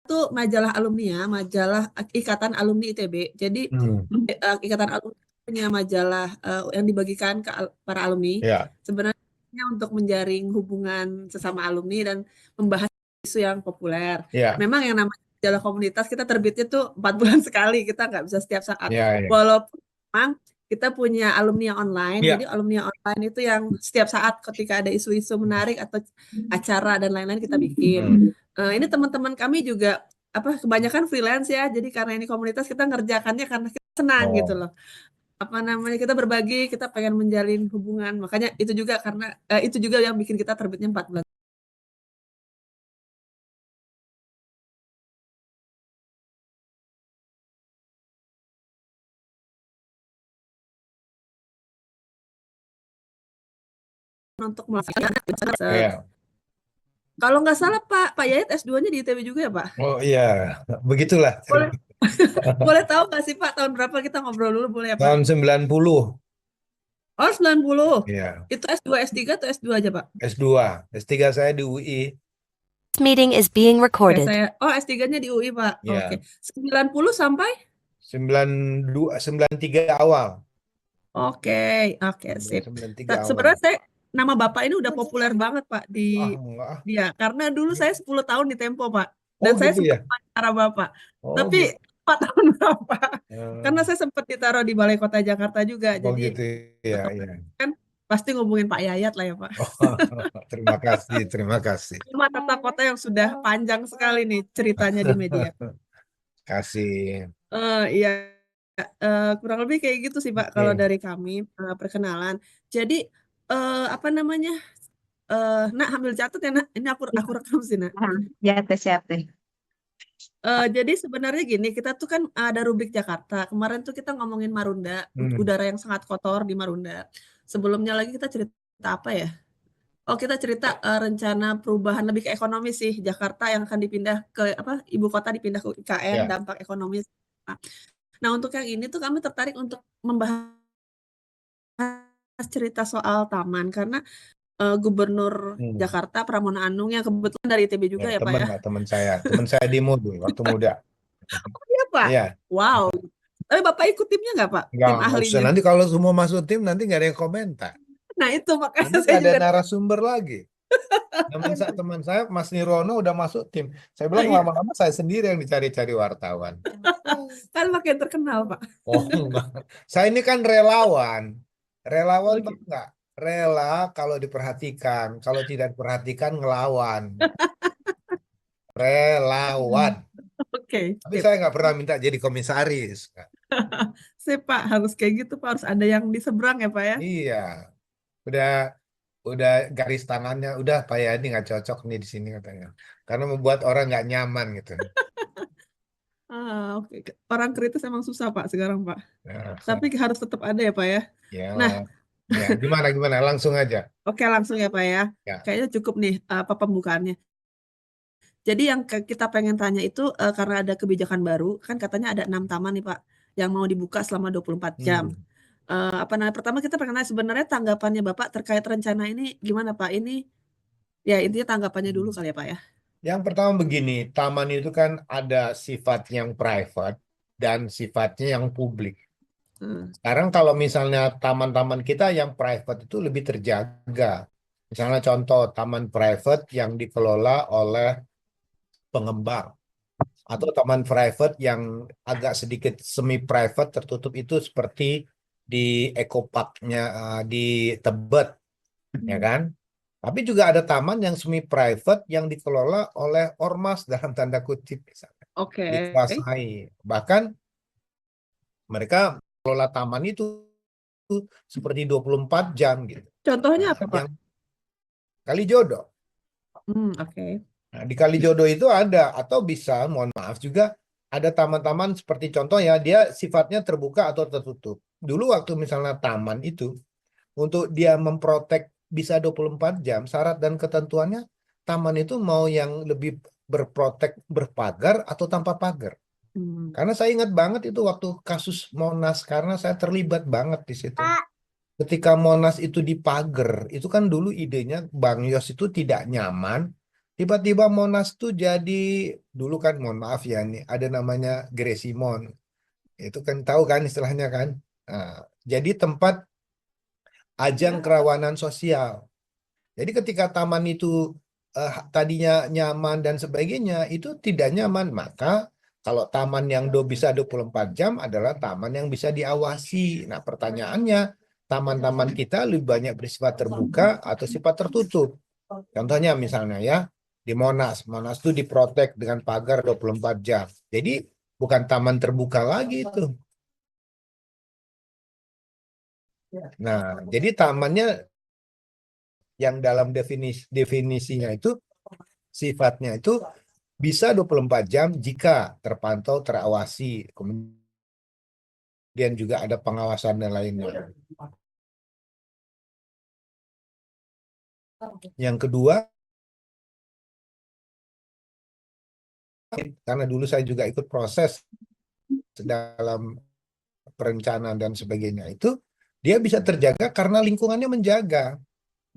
tuh majalah alumni ya, majalah Ikatan Alumni ITB. Jadi Hmm. Ikatan Alumni punya majalah yang dibagikan ke para alumni. Ya, Sebenarnya untuk menjaring hubungan sesama alumni dan membahas isu yang populer. ya, Memang yang namanya majalah komunitas kita terbitnya tuh 4 bulan sekali, kita nggak bisa setiap saat. ya, ya, Walaupun memang kita punya alumni yang online, jadi ya. alumni yang online itu yang setiap saat ketika ada isu-isu menarik atau acara dan lain-lain kita bikin. Hmm. Ini teman-teman kami juga apa kebanyakan freelance ya. Jadi karena ini komunitas kita ngerjakannya karena kita senang gitu Oh, loh. Apa namanya kita berbagi, kita pengen menjalin hubungan. Makanya itu juga karena itu juga yang bikin kita terbitnya 4 bulan untuk melaksanakan. ya. Kalau nggak salah Pak Yayat S2-nya di ITB juga ya Pak? Oh iya, begitulah. Boleh boleh tahu nggak sih Pak tahun berapa kita ngobrol dulu boleh ya Pak? Tahun 90. Oh 90. Iya, Itu S2 S3 atau S2 aja Pak? S2. S3 saya di UI. This meeting is being Oke, recorded. S3-nya di UI Pak. Oke. Ya, 90 sampai 92, 93 awal. Oke, oke, sip. 93 awal. Sebenarnya nama Bapak ini udah populer banget, Pak, di Ah, enggak. dia. Karena dulu saya 10 tahun di Tempo, Pak. Dan Oh saya gitu sempat ya? wawancara Bapak. Oh Tapi gitu. 4 tahun berapa? Karena Eh, saya sempat ditaruh di Balai Kota Jakarta juga. oh Jadi gitu ya, ya. kan pasti ngomongin Pak Yayat lah ya, Pak. Oh, terima kasih, terima kasih. Cuma tata kota yang sudah panjang sekali nih ceritanya di media. Kasih. Iya, kurang lebih kayak gitu sih, Pak, kalau Oke. dari kami, perkenalan. Jadi, apa namanya, Nak, ambil catat ya, Nak. Ini aku rekam sih, Nak. Ya, teh siap teh. Jadi sebenarnya gini, kita tuh kan ada rubrik Jakarta. Kemarin tuh kita ngomongin Marunda, Hmm. udara yang sangat kotor di Marunda. Sebelumnya lagi kita cerita apa ya? Oh, kita cerita, rencana perubahan lebih ke ekonomi sih, Jakarta yang akan dipindah ke apa, ibu kota dipindah ke IKN, Ya. dampak ekonomi. Nah, untuk yang ini tuh kami tertarik untuk membahas cerita soal taman karena Gubernur Hmm. Jakarta Pramono Anung yang kebetulan dari ITB juga Ya, ya Pak teman ya. lah, teman saya di MUD waktu muda. Iya Pak. Iya, Wow. Tapi Bapak ikut timnya nggak Pak? Tim nggak usah. ahlinya. Nanti kalau semua masuk tim, nanti nggak ada yang komentar. Nah itu makanya Nanti saya nggak ada juga. narasumber lagi. Teman saya, Mas Nirono udah masuk tim. Saya Nah, bilang iya lama-lama saya sendiri yang dicari-cari wartawan. kan makin terkenal Pak. Oh, enggak. Saya ini kan relawan. Relawan tuh Oke. enggak. Rela kalau diperhatikan. Kalau tidak diperhatikan, ngelawan. Relawan. Oke, Tapi sip. saya nggak pernah minta jadi komisaris. Sip Pak, harus kayak gitu Pak, harus ada yang di seberang ya Pak ya. Iya, udah udah garis tangannya udah Pak ya ini nggak cocok nih di sini katanya. Karena membuat orang nggak nyaman gitu. Oke. Orang kritis emang susah Pak sekarang Pak. Nah, Tapi harus tetap ada ya Pak ya. Nah, ya, ya gimana gimana langsung aja. oke langsung ya Pak ya. Ya. Kayaknya cukup nih apa pembukaannya. Jadi yang kita pengen tanya itu karena ada kebijakan baru, kan katanya ada 6 taman nih Pak, yang mau dibuka selama 24 jam. Hmm. Apa namanya, pertama kita pengen nanya sebenarnya tanggapannya Bapak terkait rencana ini gimana Pak? Ini ya intinya tanggapannya dulu kali ya Pak ya. Yang pertama begini, taman itu kan ada sifat yang private dan sifatnya yang publik. Hmm. Sekarang kalau misalnya taman-taman kita yang private itu lebih terjaga. Misalnya contoh taman private yang dikelola oleh pengembang atau taman private yang agak sedikit semi private tertutup itu seperti di Eco Park-nya di Tebet, ya kan? Tapi juga ada taman yang semi private yang dikelola oleh ormas dalam tanda kutip misalnya, Oke. dikuasai. Bahkan mereka kelola taman itu seperti 24 jam gitu. Contohnya Nah, apa Pak? yang Kalijodo. Oke. Nah, di Kalijodo itu ada atau bisa, mohon maaf juga ada taman-taman seperti contoh ya, dia sifatnya terbuka atau tertutup. Dulu waktu misalnya taman itu untuk dia memprotek bisa 24 jam, syarat dan ketentuannya taman itu mau yang lebih berprotek berpagar atau tanpa pagar. Hmm. Karena saya ingat banget itu waktu kasus Monas karena saya terlibat banget di situ. Ketika Monas itu dipagar, itu kan dulu idenya Bang Yos itu tidak nyaman Tiba-tiba Monas tuh jadi, dulu kan mohon maaf ya nih, ada namanya Gresimon. Itu kan tahu kan istilahnya kan. Nah, jadi tempat ajang kerawanan sosial. Jadi ketika taman itu tadinya nyaman dan sebagainya, itu tidak nyaman. Maka kalau taman yang bisa 24 jam adalah taman yang bisa diawasi. Nah, pertanyaannya, taman-taman kita lebih banyak bersifat terbuka atau sifat tertutup? Contohnya misalnya ya, di Monas. Monas itu diprotek dengan pagar 24 jam. Jadi bukan taman terbuka lagi itu. Nah, jadi tamannya yang dalam definisinya itu sifatnya itu bisa 24 jam jika terpantau, terawasi. Kemudian juga ada pengawasan dan lainnya. Yang kedua, karena dulu saya juga ikut proses dalam perencanaan dan sebagainya itu, dia bisa terjaga karena lingkungannya menjaga.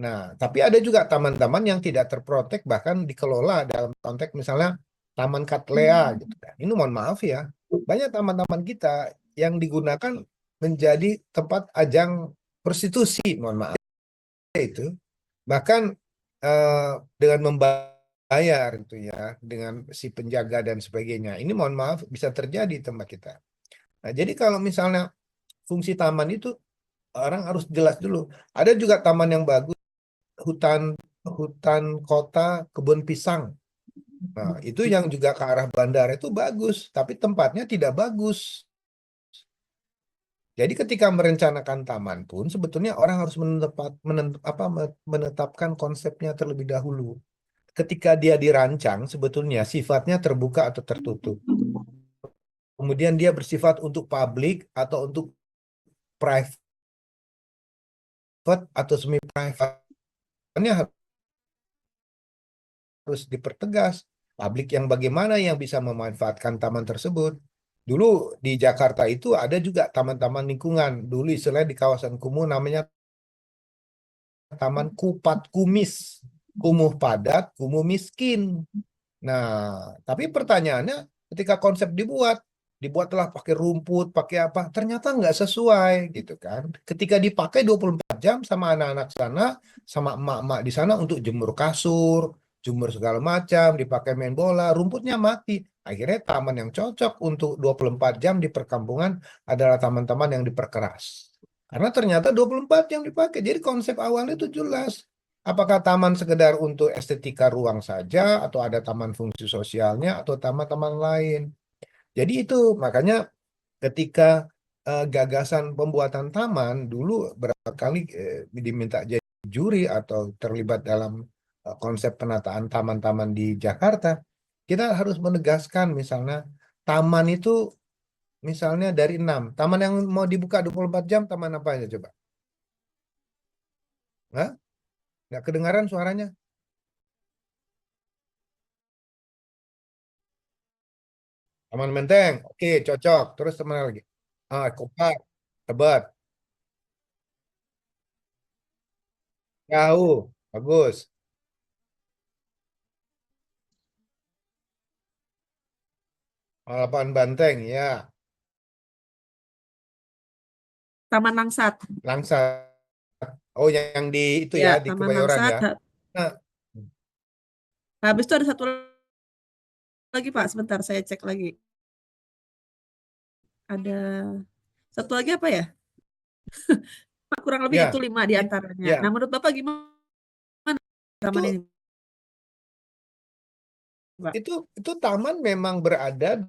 Nah, tapi ada juga taman-taman yang tidak terprotek, bahkan dikelola dalam konteks misalnya Taman Katlea gitu kan. Ini mohon maaf ya, banyak taman-taman kita yang digunakan menjadi tempat ajang prostitusi, mohon maaf itu. Bahkan dengan membayar gitu ya, dengan si penjaga dan sebagainya. Ini mohon maaf bisa terjadi di tempat kita. Nah, jadi kalau misalnya fungsi taman itu orang harus jelas dulu. Ada juga taman yang bagus, hutan hutan kota kebun pisang. Nah, itu yang juga ke arah bandara itu bagus, tapi tempatnya tidak bagus. Jadi ketika merencanakan taman pun sebetulnya orang harus menetapkan konsepnya terlebih dahulu. Ketika dia dirancang sebetulnya sifatnya terbuka atau tertutup. Kemudian dia bersifat untuk publik atau untuk private atau semi private. Ini harus dipertegas. Publik yang bagaimana yang bisa memanfaatkan taman tersebut. Dulu di Jakarta itu ada juga taman-taman lingkungan. Dulu istilahnya di kawasan kumuh namanya Taman Kupat Kumis. Kumuh padat, kumuh miskin. Nah, tapi pertanyaannya ketika konsep dibuatlah pakai rumput, pakai apa, ternyata nggak sesuai gitu kan. Ketika dipakai 24 jam sama anak-anak sana, sama emak-emak di sana untuk jemur kasur, jemur segala macam, dipakai main bola, rumputnya mati. Akhirnya taman yang cocok untuk 24 jam di perkampungan adalah taman-taman yang diperkeras. Karena ternyata 24 jam dipakai. Jadi konsep awalnya itu jelas. Apakah taman sekedar untuk estetika ruang saja, atau ada taman fungsi sosialnya, atau taman-taman lain. Jadi itu makanya ketika gagasan pembuatan taman dulu berapa kali diminta jadi juri atau terlibat dalam konsep penataan taman-taman di Jakarta, kita harus menegaskan misalnya taman itu misalnya dari 6. Taman yang mau dibuka 24 jam, taman apa aja coba? Hah? Nggak kedengaran suaranya? Taman Menteng, oke cocok. Terus teman lagi. Kopak, Tebet, jauh, bagus. Lapangan Banteng, ya. Taman Langsat. Langsat. Oh, yang di itu Ya, ya, di Taman Kebayoran Langsat. ya. Nah, Habis itu ada satu lagi, Pak. Sebentar, saya cek lagi. Ada satu lagi apa ya? Kurang lebih itu ya, 5 di antaranya. ya. Nah, menurut Bapak gimana taman Itu ini, Pak? itu taman memang berada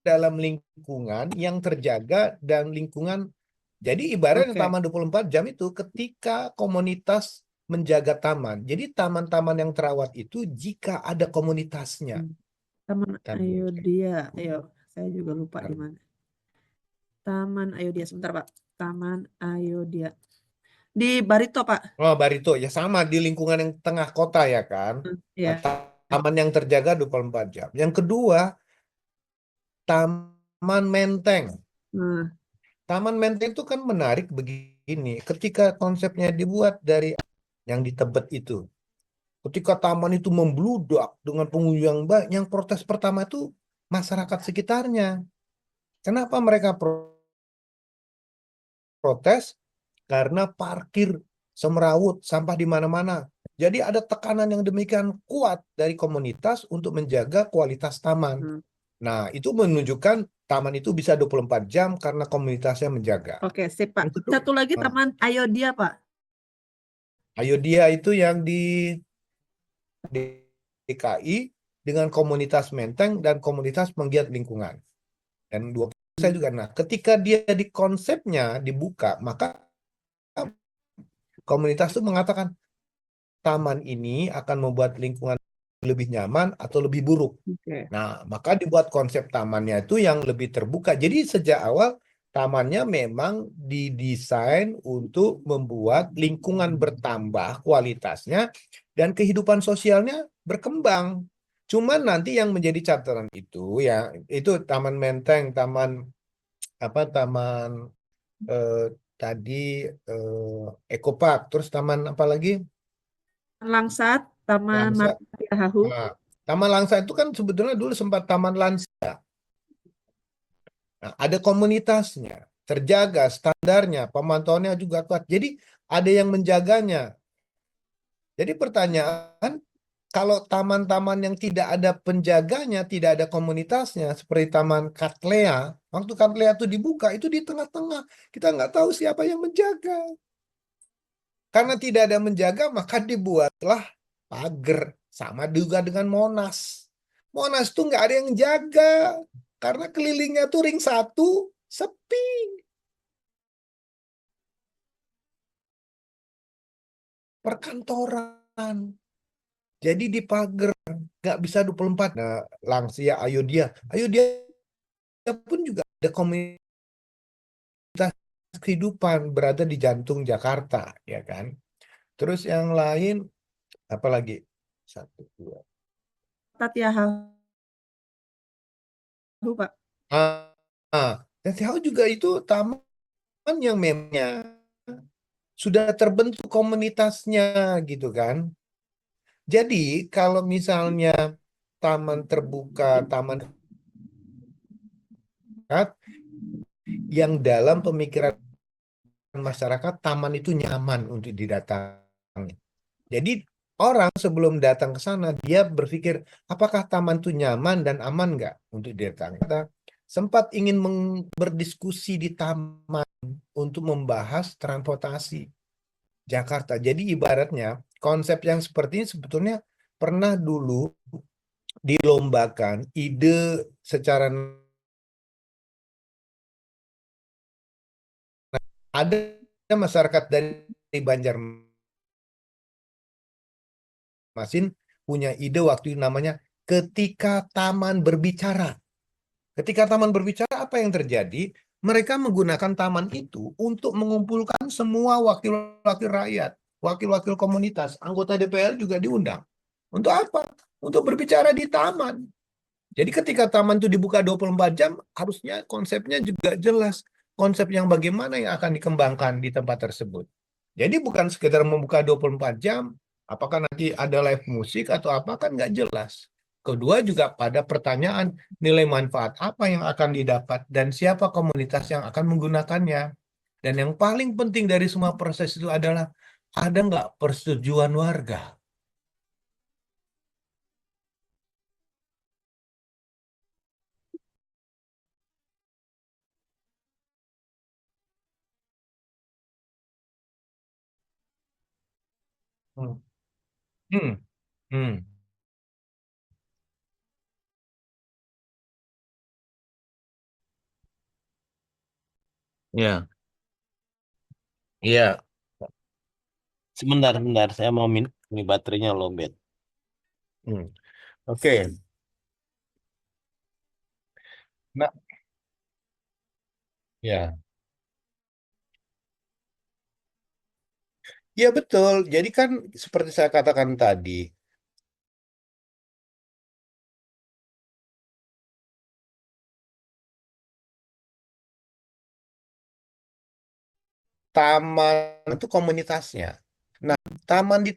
dalam lingkungan yang terjaga dan lingkungan. Jadi ibaratnya Oke. taman 24 jam itu ketika komunitas menjaga taman. Jadi taman-taman yang terawat itu jika ada komunitasnya. Taman Ntar dulu. Ayodhya. Ayo, saya juga lupa Ntar di dulu. mana. Taman Ayodhya, sebentar, Pak. Taman Ayodhya. Di Barito, Pak. Oh, Barito ya sama di lingkungan yang tengah kota ya kan. Nah, Ya. taman yang terjaga 24 jam. Yang kedua, Taman Menteng. Nah, Taman Menteng itu kan menarik begini. Ketika konsepnya dibuat dari yang di Tebet itu. Ketika taman itu membludak dengan pengunjung yang banyak, yang protes pertama itu masyarakat sekitarnya. Kenapa mereka protes? Karena parkir semrawut, sampah di mana-mana. Jadi ada tekanan yang demikian kuat dari komunitas untuk menjaga kualitas taman. Hmm. Nah, itu menunjukkan taman itu bisa 24 jam karena komunitasnya menjaga. Oke, sip, Pak. Yang kedua, Satu lagi Taman Ayodhya, Pak. Ayodhya itu yang di DKI dengan komunitas Menteng dan komunitas penggiat lingkungan. Dan dua saya juga. Nah, ketika dia di konsepnya dibuka, maka komunitas itu mengatakan taman ini akan membuat lingkungan lebih nyaman atau lebih buruk. Oke. Nah, maka dibuat konsep tamannya itu yang lebih terbuka. Jadi sejak awal tamannya memang didesain untuk membuat lingkungan bertambah kualitasnya dan kehidupan sosialnya berkembang. Cuman nanti yang menjadi catatan itu ya itu Taman Menteng, taman tadi Eco Park, terus taman apa lagi? Langsat, Taman Langsa. Marta Tiahahu. Nah, Taman Langsa itu kan sebetulnya dulu sempat taman lansia. Nah, ada komunitasnya, terjaga standarnya, pemantauannya juga kuat. Jadi ada yang menjaganya. Jadi pertanyaan, kalau taman-taman yang tidak ada penjaganya, tidak ada komunitasnya, seperti Taman Katlea, waktu Katlea itu dibuka, itu di tengah-tengah. Kita nggak tahu siapa yang menjaga. Karena tidak ada menjaga, maka dibuatlah pagar. Sama juga dengan Monas. Monas tuh nggak ada yang jaga. Karena kelilingnya tuh ring satu, sepi. Perkantoran. Jadi di pagar, nggak bisa 24. Nah, Langsia, Ayodhya. Ayodhya pun juga ada komunitas kehidupan berada di jantung Jakarta, ya kan? Terus yang lain, apa lagi? Satu, dua. Marta Tiahahu, Pak. Dan tahu juga itu taman yang memangnya sudah terbentuk komunitasnya gitu kan. Jadi kalau misalnya taman terbuka, taman dekat, yang dalam pemikiran masyarakat taman itu nyaman untuk didatangi. Jadi orang sebelum datang ke sana dia berpikir apakah taman itu nyaman dan aman nggak untuk didatangi. Kita sempat ingin berdiskusi di taman untuk membahas transportasi Jakarta. Jadi ibaratnya konsep yang seperti ini sebetulnya pernah dulu dilombakan ide secara ada masyarakat dari Banjarmasin punya ide waktu itu namanya ketika taman berbicara. Ketika taman berbicara apa yang terjadi? Mereka menggunakan taman itu untuk mengumpulkan semua wakil-wakil rakyat, wakil-wakil komunitas, anggota DPR juga diundang. Untuk apa? Untuk berbicara di taman. Jadi ketika taman itu dibuka 24 jam, harusnya konsepnya juga jelas. Konsep yang bagaimana yang akan dikembangkan di tempat tersebut. Jadi bukan sekedar membuka 24 jam, apakah nanti ada live musik atau apa, kan nggak jelas. Kedua juga pada pertanyaan nilai manfaat apa yang akan didapat dan siapa komunitas yang akan menggunakannya. Dan yang paling penting dari semua proses itu adalah ada nggak persetujuan warga. Hmm. Hmm. Hmm. Ya, iya. Sebentar, sebentar. Saya mau ini baterainya lowbat. Hmm. Oke. Nah, ya. Ya betul. Jadi kan seperti saya katakan tadi, taman itu komunitasnya. Nah, taman di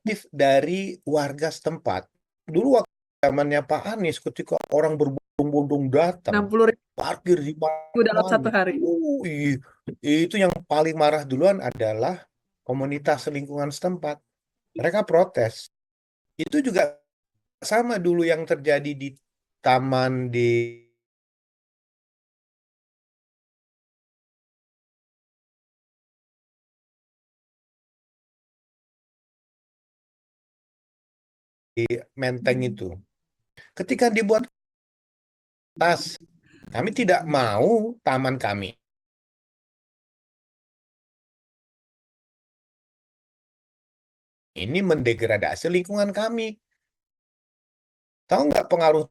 inisiatif dari warga setempat. Dulu waktu zamannya Pak Anies, ketika orang berbondong-bondong datang, 60.000 parkir di dalam satu mana-mana. hari. Itu yang paling marah duluan adalah komunitas lingkungan setempat. Mereka protes. Itu juga sama dulu yang terjadi di taman di Menteng itu. Ketika dibuat tas, kami tidak mau taman kami ini mendegradasi lingkungan kami. Tahu nggak pengaruh?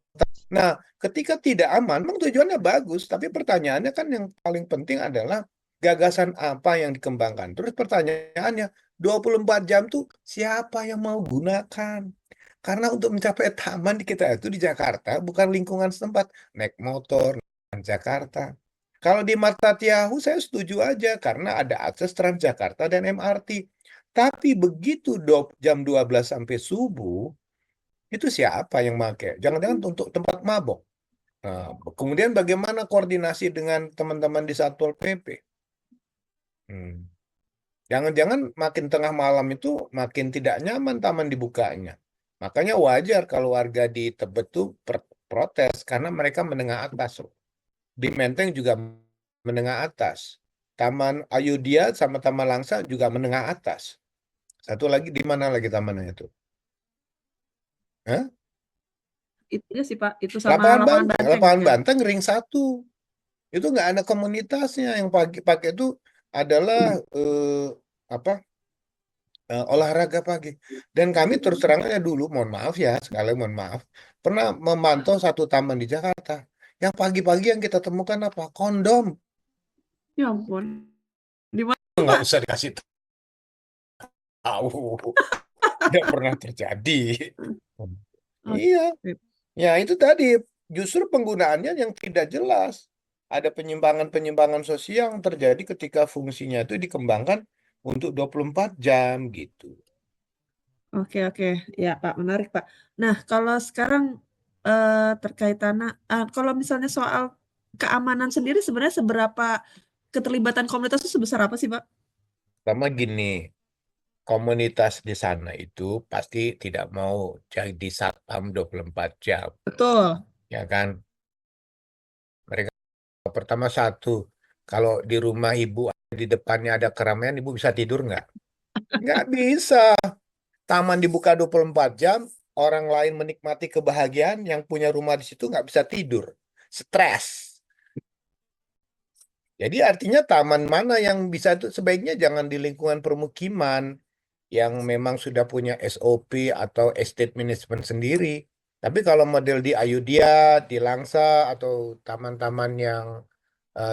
Nah, ketika tidak aman, memang tujuannya bagus, tapi pertanyaannya kan yang paling penting adalah gagasan apa yang dikembangkan. Terus pertanyaannya, 24 jam tuh siapa yang mau gunakan? Karena untuk mencapai taman di kita itu di Jakarta, bukan lingkungan setempat. Naik motor, Jakarta. Kalau di Martatiahu saya setuju aja, karena ada akses Transjakarta dan MRT. Tapi begitu jam 12 sampai subuh, itu siapa yang pakai? Jangan-jangan untuk tempat mabok. Nah, kemudian bagaimana koordinasi dengan teman-teman di Satpol PP? Jangan-jangan makin tengah malam itu makin tidak nyaman taman dibukanya. Makanya wajar kalau warga di Tebet tuh protes karena mereka menengah atas. Di Menteng juga menengah atas. Taman Ayudhya sama Taman Langsa juga menengah atas. Satu lagi di mana lagi tamannya itu? Hah? Itu aja sih Pak, itu sama Lapangan lapangan Banteng. banteng Lapangan ya. Banteng ring 1. Itu nggak ada komunitasnya. Yang pakai itu adalah olahraga pagi. Dan kami terus terang aja dulu, mohon maaf ya, sekali mohon maaf, pernah memantau satu taman di Jakarta. Yang pagi-pagi yang kita temukan apa? Kondom. Ya ampun. Di mana Nggak Pak? usah dikasih tahu. Tidak pernah terjadi. Iya. Oke. Ya itu tadi, justru penggunaannya yang tidak jelas. Ada penyimpangan-penyimpangan sosial yang terjadi ketika fungsinya itu dikembangkan untuk 24 jam gitu. Oke, ya Pak, menarik Pak. Nah, kalau sekarang terkait tanah, kalau misalnya soal keamanan sendiri sebenarnya seberapa keterlibatan komunitas itu sebesar apa sih Pak? Sama gini, komunitas di sana itu pasti tidak mau jadi satpam 24 jam, Betul. ya kan? Mereka pertama satu, kalau di rumah ibu di depannya ada keramaian, ibu bisa tidur nggak? Nggak bisa. Taman dibuka 24 jam, orang lain menikmati kebahagiaan, yang punya rumah di situ nggak bisa tidur. Stres. Jadi artinya taman mana yang bisa itu sebaiknya jangan di lingkungan permukiman yang memang sudah punya SOP atau estate management sendiri. Tapi kalau model di Ayudhya, di Langsa, atau taman-taman yang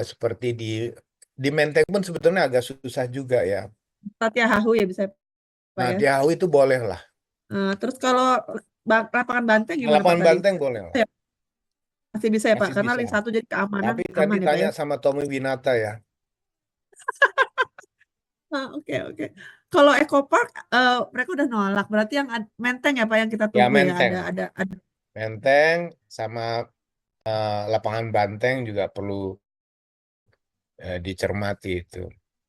seperti di Menteng pun sebetulnya agak susah juga ya. Tatiahahu ya bisa Pak Nah, ya. di Ahu itu boleh lah. Terus kalau lapangan banteng gimana Pak Lapangan tadi? Banteng boleh lah. Masih bisa ya Pak, Masih karena bisa. link 1 jadi keamanan Tapi aman tadi ya Pak tanya ya. sama Tommy Winata ya. Oke. Kalau Eco Park mereka udah nolak. Berarti yang Menteng ya Pak yang kita Ya tunggu ya. Menteng. Ada. Menteng sama lapangan Banteng juga perlu dicermati itu.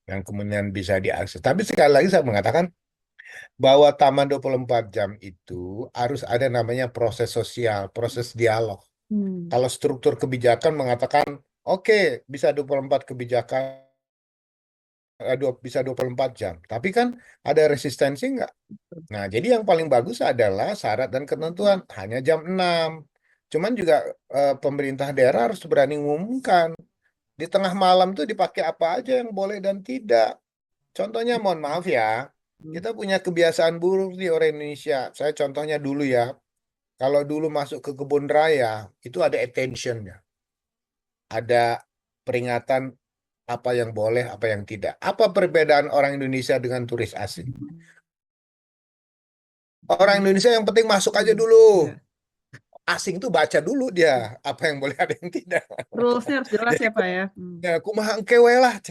Yang kemudian bisa diakses. Tapi sekali lagi saya mengatakan bahwa Taman 24 jam itu harus ada namanya proses sosial, proses dialog. Kalau struktur kebijakan mengatakan, oke, bisa 24 kebijakan, bisa 24 jam. Tapi kan ada resistensi nggak? Nah, jadi yang paling bagus adalah syarat dan ketentuan. Hanya jam 6. Cuman juga pemerintah daerah harus berani mengumumkan. Di tengah malam tuh dipakai apa aja yang boleh dan tidak. Contohnya, mohon maaf ya, kita punya kebiasaan buruk di orang Indonesia. Saya contohnya dulu ya, kalau dulu masuk ke kebun raya, itu ada attention-nya. Ada peringatan apa yang boleh, apa yang tidak. Apa perbedaan orang Indonesia dengan turis asing? Orang Indonesia yang penting masuk aja dulu. Asing tuh baca dulu dia, apa yang boleh, ada yang tidak. Rules-nya harus jelas ya Pak ya. Ya, kumaha engke we lah.